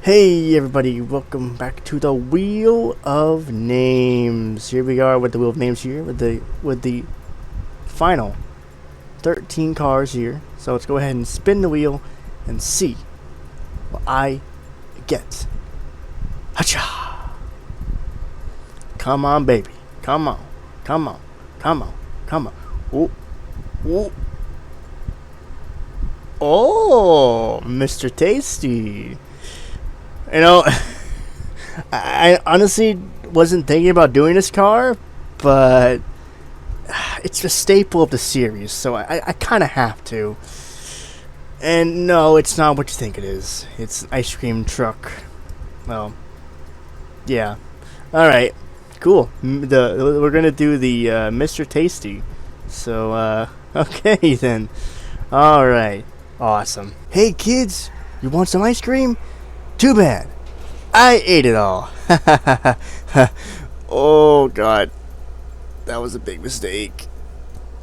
Hey everybody, welcome back to the Wheel of Names. Here we are with the Wheel of Names here with the final 13 cars here. So let's go ahead and spin the wheel and see what I get. Hacha! Come on, baby. Come on. Come on. Come on. Come on. Ooh. Ooh. Oh, Mr. Tasty. You know, I honestly wasn't thinking about doing this car, but it's a staple of the series, so I kind of have to. And no, it's not what you think it is. It's an ice cream truck. Well, yeah. All right, cool. We're gonna do the Mr. Tasty. So okay then. All right, awesome. Hey kids, you want some ice cream? Too bad. I ate it all. Oh god. That was a big mistake.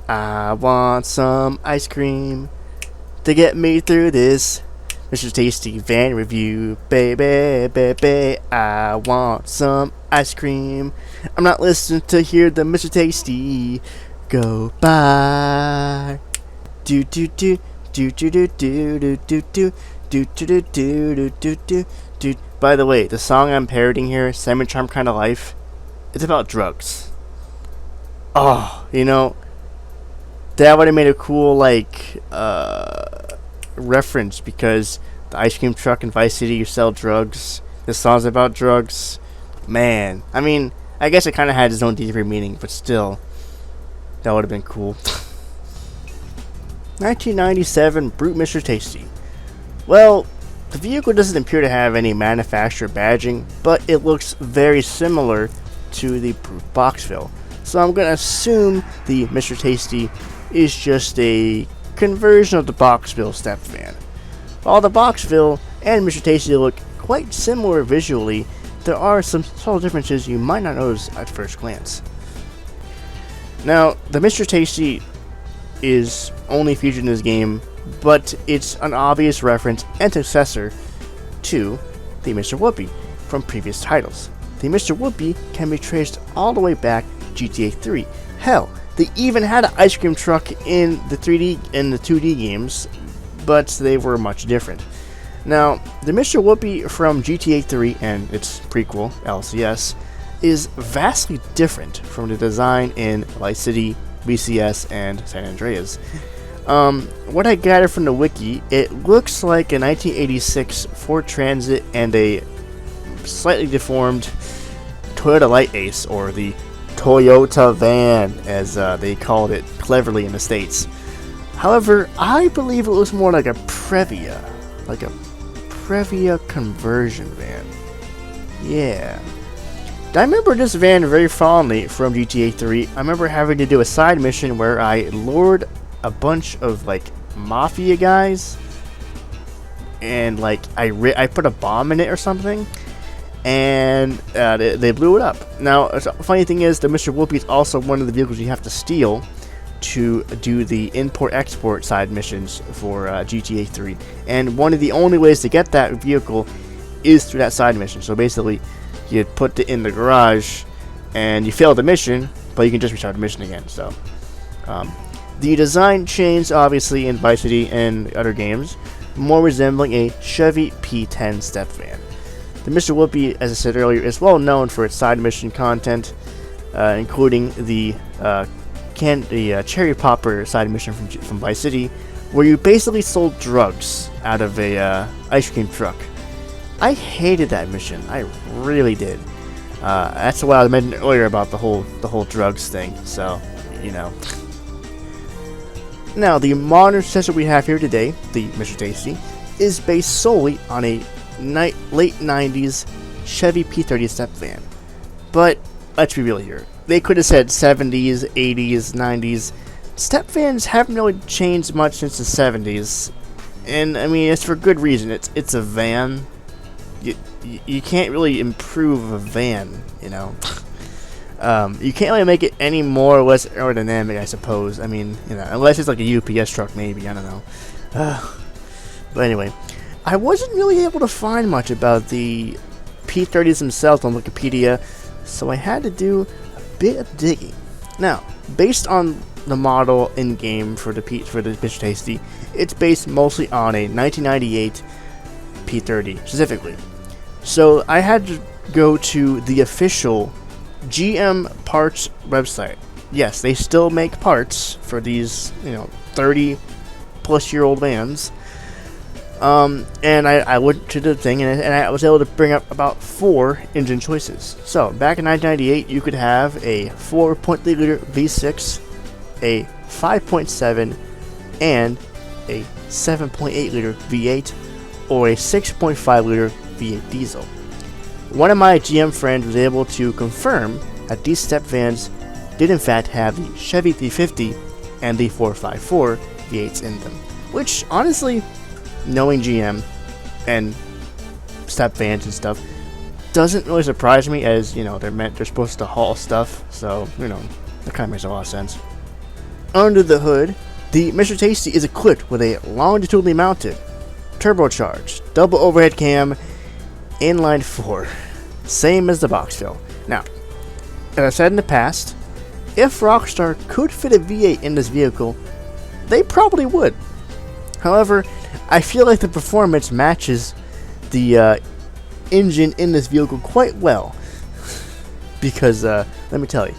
I want some ice cream to get me through this Mr. Tasty van review. Baby, baby, I want some ice cream. I'm not listening to hear the Mr. Tasty go by. Do do do do do do do do do do. Do do do do do do do do. By the way, the song I'm parodying here, Cinnamon Charm Kind of Life, it's about drugs. Oh, that would have made a cool reference because the ice cream truck in Vice City, you sell drugs. This song's about drugs. Man, I mean, I guess it kind of had its own deeper meaning, but still, that would have been cool. 1997 Brute Mr. Tasty. Well, the vehicle doesn't appear to have any manufacturer badging, but it looks very similar to the Brute Boxville. So I'm going to assume the Mr. Tasty is just a conversion of the Boxville step van. While the Boxville and Mr. Tasty look quite similar visually, there are some subtle differences you might not notice at first glance. Now, the Mr. Tasty is only featured in this game, but it's an obvious reference and successor to the Mr. Whoopi from previous titles. The Mr. Whoopi can be traced all the way back to GTA 3. Hell, they even had an ice cream truck in the 3D and the 2D games, but they were much different. Now, the Mr. Whoopi from GTA 3 and its prequel, LCS, is vastly different from the design in Vice City, VCS, and San Andreas. What I gathered from the wiki, it looks like a 1986 Ford Transit and a slightly deformed Toyota Light Ace, or the Toyota van, as they called it cleverly in the States. However, I believe it looks more like a Previa conversion van. Yeah. I remember this van very fondly from GTA 3. I remember having to do a side mission where I lured a bunch of mafia guys, and I put a bomb in it or something, and they blew it up. Now, the funny thing is, the Mr. Whoopi is also one of the vehicles you have to steal to do the import-export side missions for GTA 3, and one of the only ways to get that vehicle is through that side mission. So basically, you put it in the garage, and you fail the mission, but you can just restart the mission again. So, the design changed obviously in Vice City and other games, more resembling a Chevy P10 step van. The Mr. Whoopi, as I said earlier, is well known for its side mission content, including the Cherry Popper side mission from Vice City, where you basically sold drugs out of a ice cream truck. I hated that mission. I really did. That's what I mentioned earlier about the whole drugs thing. So, Now, the modern successor we have here today, the Mr. Tasty, is based solely on a late 90s Chevy P30 step van. But let's be real here. They could have said 70s, 80s, 90s. Step vans haven't really changed much since the 70s. And, I mean, it's for good reason. It's a van. You can't really improve a van, You can't really make it any more or less aerodynamic, I suppose. I mean, unless it's like a UPS truck, maybe. I don't know. But anyway, I wasn't really able to find much about the P30s themselves on Wikipedia, so I had to do a bit of digging. Now, based on the model in-game for the Mr. Tasty, it's based mostly on a 1998 P30 specifically. So I had to go to the official GM parts website. Yes, they still make parts for these, 30-plus-year-old vans. And I went to the thing, and I was able to bring up about 4 engine choices. So, back in 1998, you could have a 4.3-liter V6, a 5.7, and a 7.8-liter V8, or a 6.5-liter V8 diesel. One of my GM friends was able to confirm that these step vans did in fact have the Chevy 350 and the 454 V8s in them, which honestly, knowing GM and step vans and stuff, doesn't really surprise me, as they're supposed to haul stuff, so that kind of makes a lot of sense. Under the hood, the Mr. Tasty is equipped with a longitudinally mounted, turbocharged, double overhead cam, inline 4, same as the Boxville. Now, as I said in the past, if Rockstar could fit a V8 in this vehicle, they probably would. However, I feel like the performance matches the engine in this vehicle quite well, because let me tell you,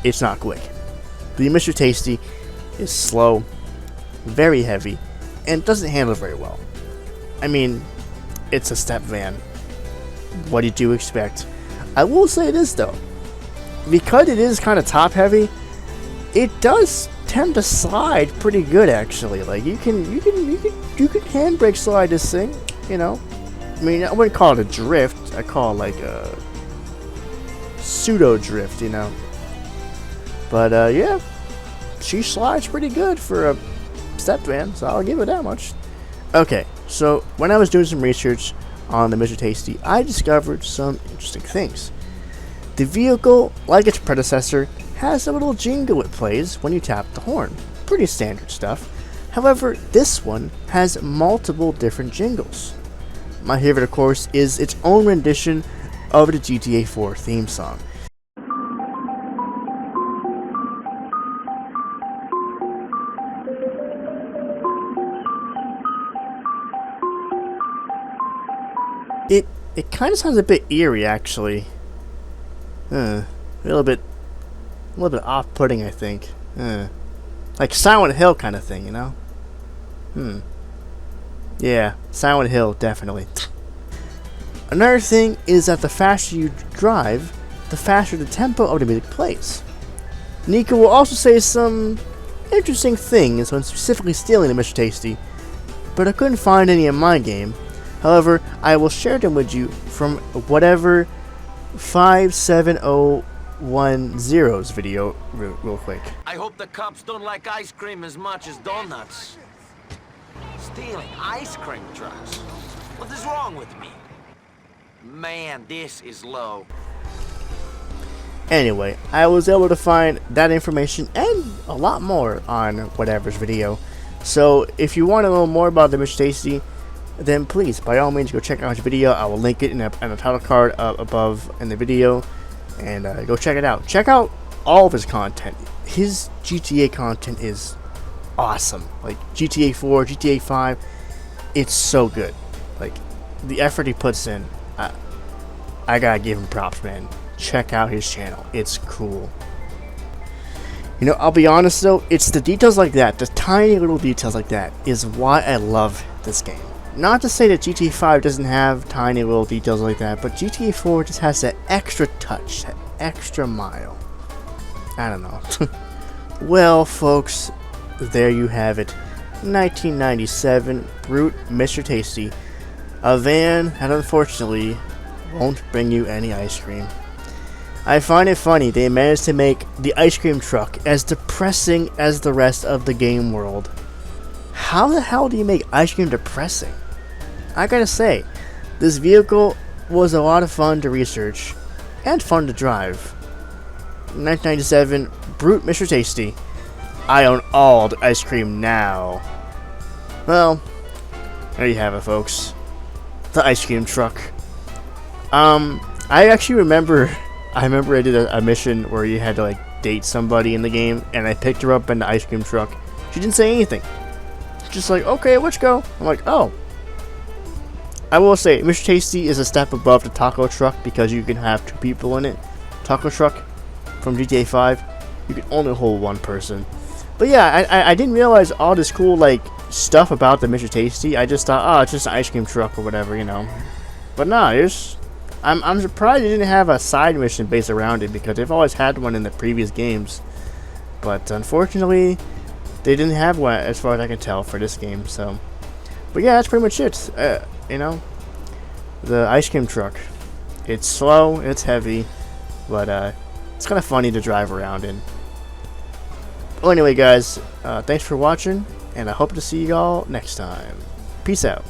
it's not quick. The Mr. Tasty is slow, very heavy, and doesn't handle very well. I mean, it's a step van. What did you expect? I will say this though, because it is kind of top heavy, it does tend to slide pretty good actually. Like you can handbrake slide this thing, I mean, I wouldn't call it a drift. I call it like a pseudo drift, But yeah, she slides pretty good for a step van, so I'll give it that much. Okay, so when I was doing some research on the Mr. Tasty, I discovered some interesting things. The vehicle, like its predecessor, has a little jingle it plays when you tap the horn. Pretty standard stuff. However, this one has multiple different jingles. My favorite, of course, is its own rendition of the GTA 4 theme song. It kind of sounds a bit eerie, actually. A little bit off-putting, I think. Like Silent Hill kind of thing, Yeah, Silent Hill, definitely. Another thing is that the faster you drive, the faster the tempo of the music plays. Nika will also say some interesting things when specifically stealing the Mr. Tasty, but I couldn't find any in my game. However, I will share them with you from whatever 57010's video real quick. I hope the cops don't like ice cream as much as donuts. Stealing ice cream trucks? What is wrong with me? Man, this is low. Anyway, I was able to find that information and a lot more on whatever's video. So if you want to know more about the Mr. Tasty, then please, by all means, go check out his video. I will link it in the title card above in the video, and go check it out. Check out all of his content. His GTA content is awesome. Like GTA 4, GTA 5, it's so good. Like the effort he puts in, I gotta give him props, man. Check out his channel. It's cool. I'll be honest though, it's the details like that, the tiny little details like that, is why I love this game. Not to say that GTA 5 doesn't have tiny little details like that, but GTA 4 just has that extra touch, that extra mile. I don't know. Well, folks, there you have it. 1997 Brute Mr. Tasty. A van that unfortunately won't bring you any ice cream. I find it funny they managed to make the ice cream truck as depressing as the rest of the game world. How the hell do you make ice cream depressing? I gotta say, this vehicle was a lot of fun to research and fun to drive. 1997 Brute Mr. Tasty. I own all the ice cream now. Well, There you have it, folks. The ice cream truck. I actually remember. I did a mission where you had to like date somebody in the game, and I picked her up in the ice cream truck. She didn't say anything. She's just like, okay, let's go. I'm like, oh. I will say, Mr. Tasty is a step above the taco truck because you can have 2 people in it. Taco truck from GTA 5, you can only hold 1 person. But yeah, I didn't realize all this cool like stuff about the Mr. Tasty. I just thought, oh, it's just an ice cream truck or whatever, you know. But nah, I'm surprised they didn't have a side mission based around it because they've always had one in the previous games. But unfortunately, they didn't have one as far as I can tell for this game. So, but yeah, that's pretty much it. You know, the ice cream truck. It's slow, it's heavy, but it's kind of funny to drive around in. Well, anyway, guys, thanks for watching, and I hope to see y'all next time. Peace out.